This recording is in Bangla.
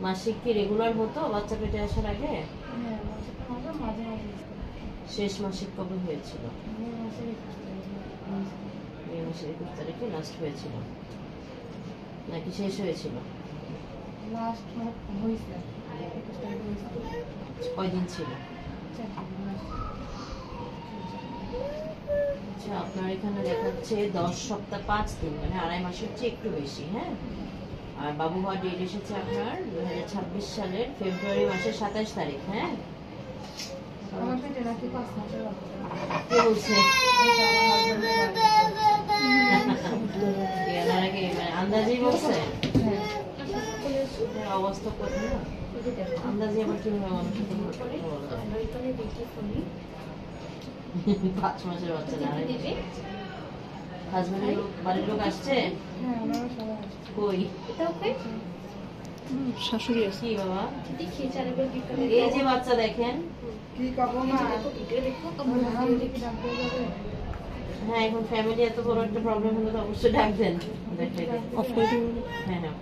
মাসিক কি রেগুলার হতো বাচ্চা পেটে আসার আগে? হ্যাঁ, মাসিক মাঝে মাঝে মাঝে শেষ মাসিক কবে হয়েছিল? মে মাসের 21 তারিখে। মে মাসের 21 তারিখে লাস্ট হয়েছিল নাকি শেষ হয়েছিল? লাস্ট হয়েছে 21 তারিখে হয়েছে। কয়দিন ছিল? 4 দিন। আচ্ছা, আপনার এখানে দেখাচ্ছে 10 সপ্তাহ 5 দিন, মানে আড়াই মাসের চেয়ে একটু বেশি। হ্যাঁ, আর বাবু হওয়ার ডেট এসেছে আপনার 2026 সালের ফেব্রুয়ারি মাসের 27 তারিখ। হ্যাঁ, আমার পেটে নাকি 5 মাসের বাচ্চা। কে বলছে? এটা আমার হাজবেন্ডের বাড়ি। এনারা কি মানে আন্দাজেই বলছে? হ্যাঁ। এর অবস্থা কোথায় না আন্দাজে আবার কিভাবে মানুষের কথা বলা যায়? 5 মাসের বাচ্চা না, হাজবেন্ডের লোক, বাড়ির লোক আসছে? হ্যাঁ, আমরা সবাই আসছি। কই শাশুড়ি আছে। কি বাবা? এই যে বাচ্চা দেখেন। কি করবো না? হ্যাঁ, এখন ফ্যামিলি এত বড় একটা প্রবলেম হলে তো অবশ্যই ডাকবেন। অফ করে দিবো। হ্যাঁ হ্যাঁ।